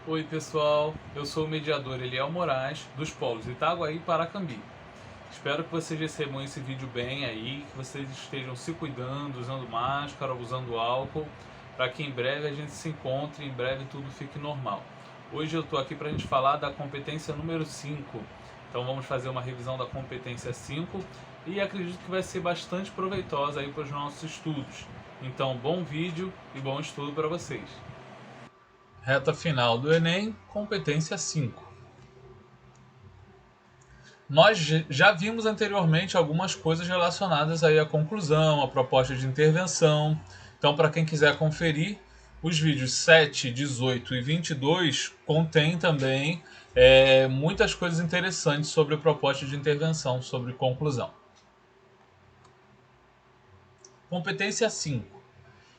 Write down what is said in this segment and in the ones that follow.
Oi pessoal, eu sou o mediador Eliel Moraes, dos polos Itaguaí e Paracambi. Espero que vocês recebam esse vídeo bem aí, que vocês estejam se cuidando, usando máscara, usando álcool, para que em breve a gente se encontre, em breve tudo fique normal. Hoje eu estou aqui para a gente falar da competência número 5. Então vamos fazer uma revisão da competência 5 e acredito que vai ser bastante proveitosa aí para os nossos estudos. Então bom vídeo e bom estudo para vocês. Reta final do Enem, competência 5. Nós já vimos anteriormente algumas coisas relacionadas aí à conclusão, à proposta de intervenção. Então, para quem quiser conferir, os vídeos 7, 18 e 22 contêm também muitas coisas interessantes sobre a proposta de intervenção, sobre conclusão. Competência 5.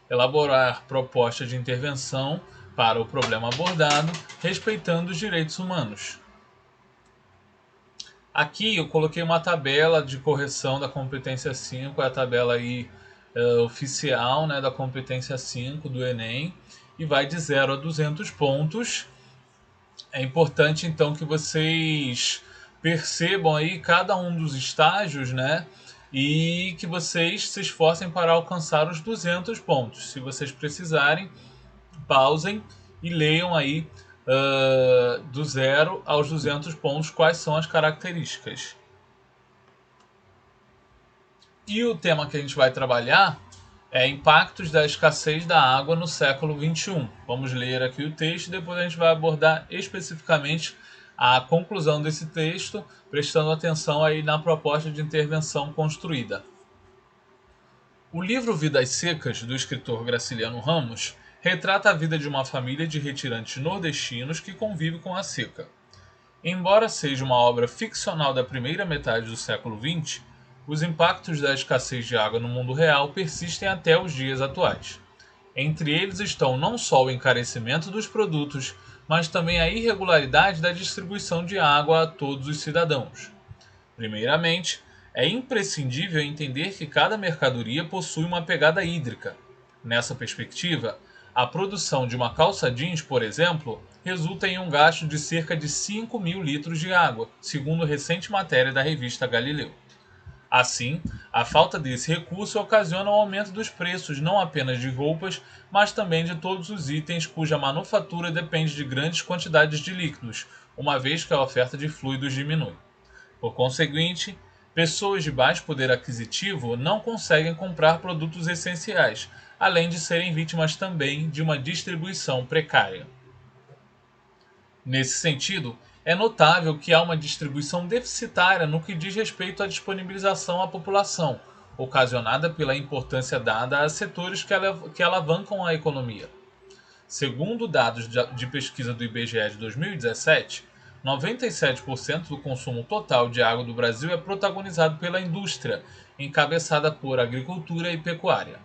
Elaborar proposta de intervenção para o problema abordado, respeitando os direitos humanos. Aqui eu coloquei uma tabela de correção da competência 5, é a tabela aí oficial, né, da competência 5 do Enem, e vai de 0 a 200 pontos. É importante então que vocês percebam aí cada um dos estágios, né, e que vocês se esforcem para alcançar os 200 pontos. Se vocês precisarem, pausem e leiam aí do 0 aos 200 pontos quais são as características. E o tema que a gente vai trabalhar é impactos da escassez da água no século XXI. Vamos ler aqui o texto e depois a gente vai abordar especificamente a conclusão desse texto, prestando atenção aí na proposta de intervenção construída. O livro Vidas Secas, do escritor Graciliano Ramos, retrata a vida de uma família de retirantes nordestinos que convive com a seca. Embora seja uma obra ficcional da primeira metade do século XX, os impactos da escassez de água no mundo real persistem até os dias atuais. Entre eles estão não só o encarecimento dos produtos, mas também a irregularidade da distribuição de água a todos os cidadãos. Primeiramente, é imprescindível entender que cada mercadoria possui uma pegada hídrica. Nessa perspectiva, a produção de uma calça jeans, por exemplo, resulta em um gasto de cerca de 5.000 litros de água, segundo recente matéria da revista Galileu. Assim, a falta desse recurso ocasiona o aumento dos preços não apenas de roupas, mas também de todos os itens cuja manufatura depende de grandes quantidades de líquidos, uma vez que a oferta de fluidos diminui. Por conseguinte, pessoas de baixo poder aquisitivo não conseguem comprar produtos essenciais, além de serem vítimas também de uma distribuição precária. Nesse sentido, é notável que há uma distribuição deficitária no que diz respeito à disponibilização à população, ocasionada pela importância dada a setores que alavancam a economia. Segundo dados de pesquisa do IBGE de 2017, 97% do consumo total de água do Brasil é protagonizado pela indústria, encabeçada por agricultura e pecuária.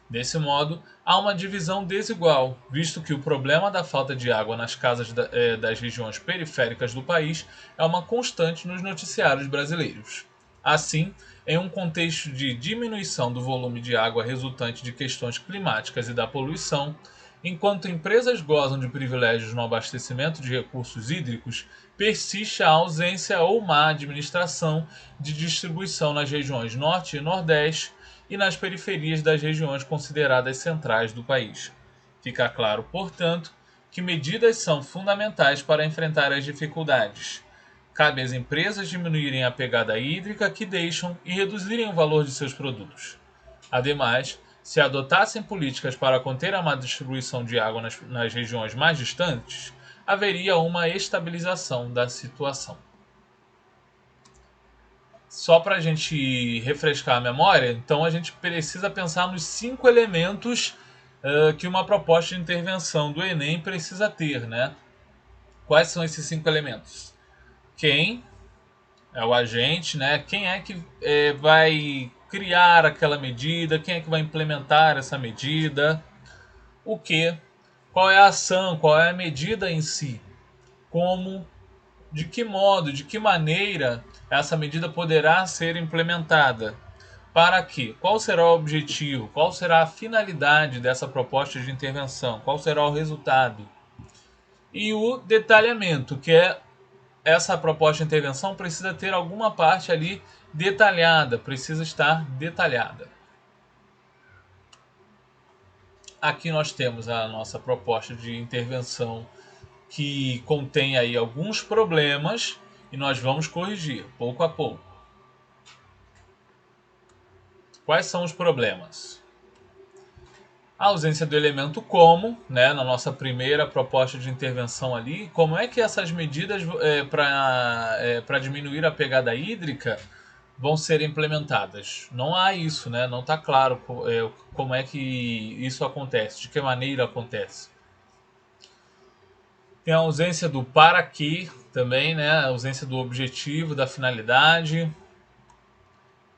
Desse modo, há uma divisão desigual, visto que o problema da falta de água nas casas das regiões periféricas do país é uma constante nos noticiários brasileiros. Assim, em um contexto de diminuição do volume de água resultante de questões climáticas e da poluição, enquanto empresas gozam de privilégios no abastecimento de recursos hídricos, persiste a ausência ou má administração de distribuição nas regiões Norte e Nordeste e nas periferias das regiões consideradas centrais do país. Fica claro, portanto, que medidas são fundamentais para enfrentar as dificuldades. Cabe às empresas diminuírem a pegada hídrica que deixam e reduzirem o valor de seus produtos. Ademais, se adotassem políticas para conter a má distribuição de água nas regiões mais distantes, haveria uma estabilização da situação. Só para a gente refrescar a memória, então a gente precisa pensar nos 5 elementos que uma proposta de intervenção do Enem precisa ter, né? Quais são esses 5 elementos? Quem é o agente, né? Quem é que vai criar aquela medida? Quem é que vai implementar essa medida? O que? Qual é a ação? Qual é a medida em si? Como? De que modo? De que maneira essa medida poderá ser implementada? Para quê? Qual será o objetivo? Qual será a finalidade dessa proposta de intervenção? Qual será o resultado? E o detalhamento, que é essa proposta de intervenção precisa ter alguma parte ali detalhada, precisa estar detalhada. Aqui nós temos a nossa proposta de intervenção que contém aí alguns problemas e nós vamos corrigir pouco a pouco. Quais são os problemas? A ausência do elemento como, né, na nossa primeira proposta de intervenção ali, como é que essas medidas para diminuir a pegada hídrica vão ser implementadas? Não há isso, né? Não está claro como é que isso acontece, de que maneira acontece. Tem a ausência do para quê também, né? A ausência do objetivo, da finalidade.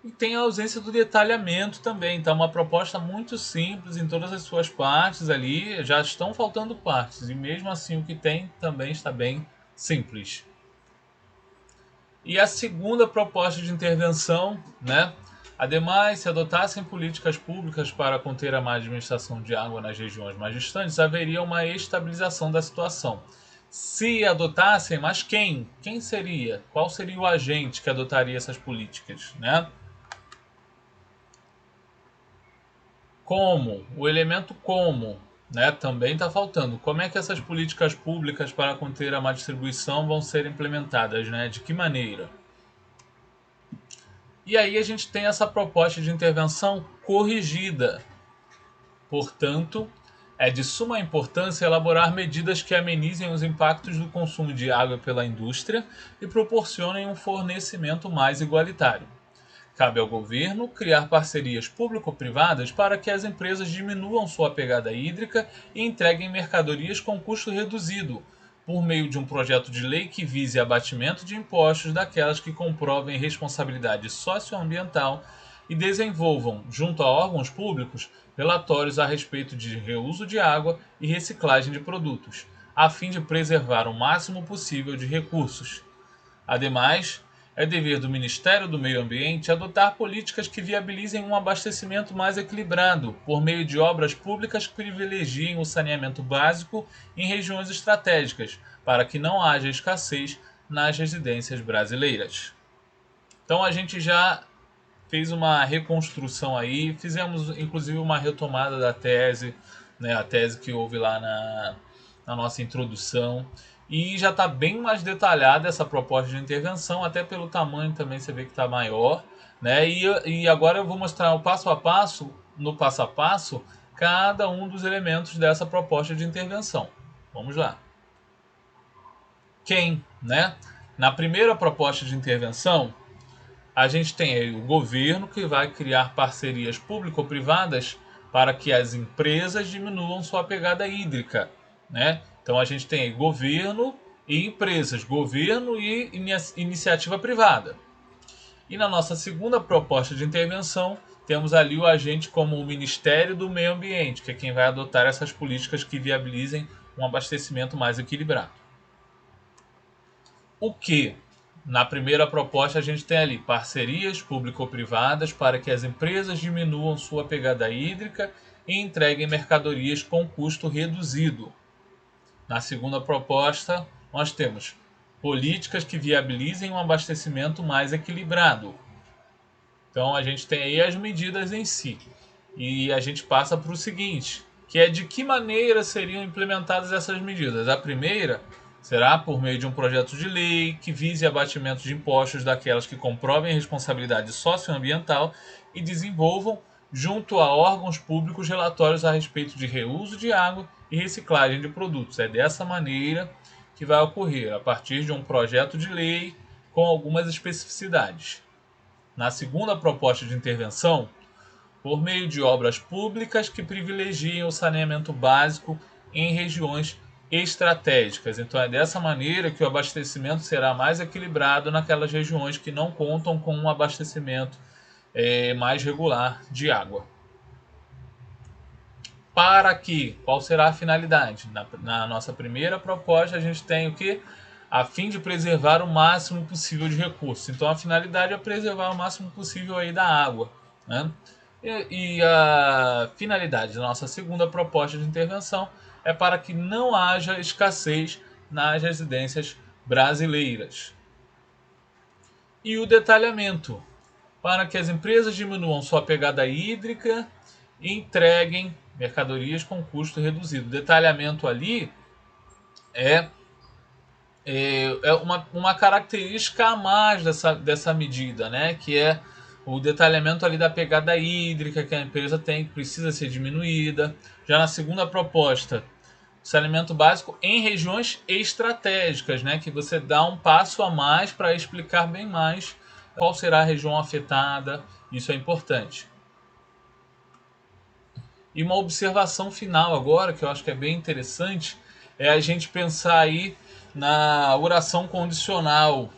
E tem a ausência do detalhamento também. Então, uma proposta muito simples em todas as suas partes ali. Já estão faltando partes. E mesmo assim, o que tem também está bem simples. E a segunda proposta de intervenção, né? Ademais, se adotassem políticas públicas para conter a má administração de água nas regiões mais distantes, haveria uma estabilização da situação. Se adotassem, mas quem? Quem seria? Qual seria o agente que adotaria essas políticas, né? Como? O elemento como, né? Também está faltando. Como é que essas políticas públicas para conter a má distribuição vão ser implementadas, né? De que maneira? E aí a gente tem essa proposta de intervenção corrigida. Portanto, é de suma importância elaborar medidas que amenizem os impactos do consumo de água pela indústria e proporcionem um fornecimento mais igualitário. Cabe ao governo criar parcerias público-privadas para que as empresas diminuam sua pegada hídrica e entreguem mercadorias com custo reduzido, por meio de um projeto de lei que vise abatimento de impostos daquelas que comprovem responsabilidade socioambiental e desenvolvam, junto a órgãos públicos, relatórios a respeito de reuso de água e reciclagem de produtos, a fim de preservar o máximo possível de recursos. Ademais, é dever do Ministério do Meio Ambiente adotar políticas que viabilizem um abastecimento mais equilibrado, por meio de obras públicas que privilegiem o saneamento básico em regiões estratégicas, para que não haja escassez nas residências brasileiras. Então a gente já fez uma reconstrução aí, fizemos inclusive uma retomada da tese, né, a tese que houve lá na nossa introdução, e já está bem mais detalhada essa proposta de intervenção, até pelo tamanho também você vê que está maior, né? E agora eu vou mostrar o passo a passo, no passo a passo, cada um dos elementos dessa proposta de intervenção. Vamos lá. Quem, né? Na primeira proposta de intervenção, a gente tem aí o governo que vai criar parcerias público-privadas para que as empresas diminuam sua pegada hídrica, né? Então a gente tem aí governo e empresas, governo e iniciativa privada. E na nossa segunda proposta de intervenção, temos ali o agente como o Ministério do Meio Ambiente, que é quem vai adotar essas políticas que viabilizem um abastecimento mais equilibrado. O que? Na primeira proposta a gente tem ali parcerias público-privadas para que as empresas diminuam sua pegada hídrica e entreguem mercadorias com custo reduzido. Na segunda proposta nós temos políticas que viabilizem um abastecimento mais equilibrado. Então a gente tem aí as medidas em si. E a gente passa para o seguinte, que é de que maneira seriam implementadas essas medidas. A primeira será por meio de um projeto de lei que vise abatimento de impostos daquelas que comprovem responsabilidade socioambiental e desenvolvam, junto a órgãos públicos, relatórios a respeito de reuso de água e reciclagem de produtos. É dessa maneira que vai ocorrer, a partir de um projeto de lei com algumas especificidades. Na segunda proposta de intervenção, por meio de obras públicas que privilegiem o saneamento básico em regiões estratégicas. Então é dessa maneira que o abastecimento será mais equilibrado naquelas regiões que não contam com um abastecimento mais regular de água. Para que? Qual será a finalidade? Na nossa primeira proposta a gente tem o que? A fim de preservar o máximo possível de recursos. Então a finalidade é preservar o máximo possível aí da água, né? E a finalidade da nossa segunda proposta de intervenção é para que não haja escassez nas residências brasileiras. E o detalhamento, para que as empresas diminuam sua pegada hídrica e entreguem mercadorias com custo reduzido. O detalhamento ali é uma característica a mais dessa medida, né? Que é o detalhamento ali da pegada hídrica que a empresa tem, que precisa ser diminuída. Já na segunda proposta, saneamento básico em regiões estratégicas, né? Que você dá um passo a mais para explicar bem mais qual será a região afetada. Isso é importante. E uma observação final agora, que eu acho que é bem interessante, é a gente pensar aí na oração condicional.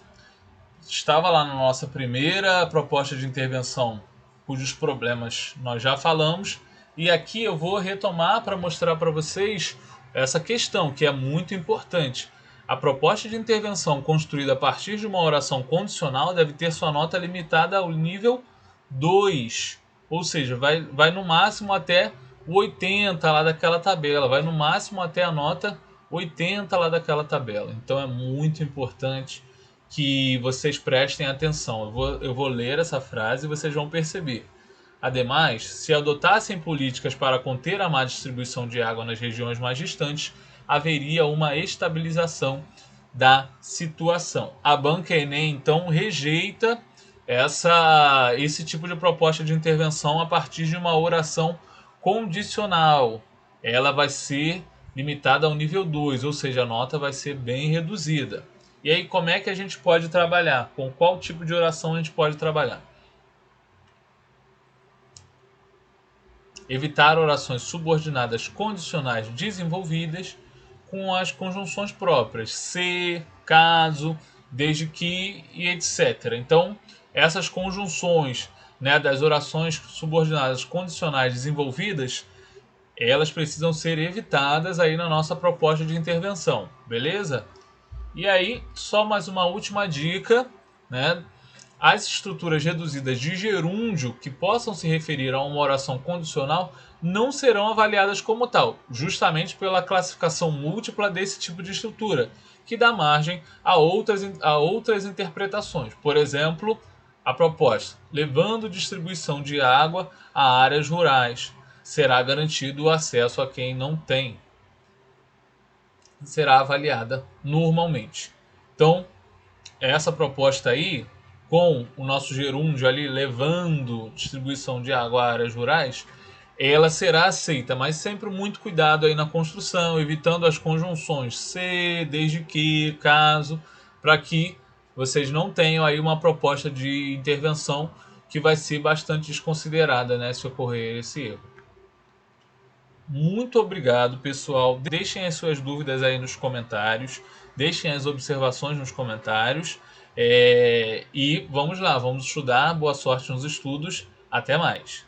Estava lá na nossa primeira proposta de intervenção, cujos problemas nós já falamos, e aqui eu vou retomar para mostrar para vocês essa questão, que é muito importante. A proposta de intervenção construída a partir de uma oração condicional deve ter sua nota limitada ao nível 2, ou seja, vai no máximo até o 80 lá daquela tabela, vai no máximo até a nota 80 lá daquela tabela. Então é muito importante que vocês prestem atenção. Eu vou ler essa frase e vocês vão perceber. Ademais, se adotassem políticas para conter a má distribuição de água nas regiões mais distantes, haveria uma estabilização da situação. A banca Enem, então, rejeita esse tipo de proposta de intervenção a partir de uma oração condicional. Ela vai ser limitada ao nível 2, ou seja, a nota vai ser bem reduzida. E aí, como é que a gente pode trabalhar? Com qual tipo de oração a gente pode trabalhar? Evitar orações subordinadas condicionais desenvolvidas com as conjunções próprias, se, caso, desde que e etc. Então, essas conjunções, né, das orações subordinadas condicionais desenvolvidas, elas precisam ser evitadas aí na nossa proposta de intervenção, beleza? E aí, só mais uma última dica, né? As estruturas reduzidas de gerúndio que possam se referir a uma oração condicional não serão avaliadas como tal, justamente pela classificação múltipla desse tipo de estrutura, que dá margem a outras interpretações. Por exemplo, a proposta, levando distribuição de água a áreas rurais, será garantido o acesso a quem não tem. Será avaliada normalmente. Então, essa proposta aí, com o nosso gerúndio ali levando distribuição de água a áreas rurais, ela será aceita, mas sempre muito cuidado aí na construção, evitando as conjunções se, desde que, caso, para que vocês não tenham aí uma proposta de intervenção que vai ser bastante desconsiderada, né, se ocorrer esse erro. Muito obrigado, pessoal. Deixem as suas dúvidas aí nos comentários. Deixem as observações nos comentários. E vamos lá, vamos estudar. Boa sorte nos estudos. Até mais.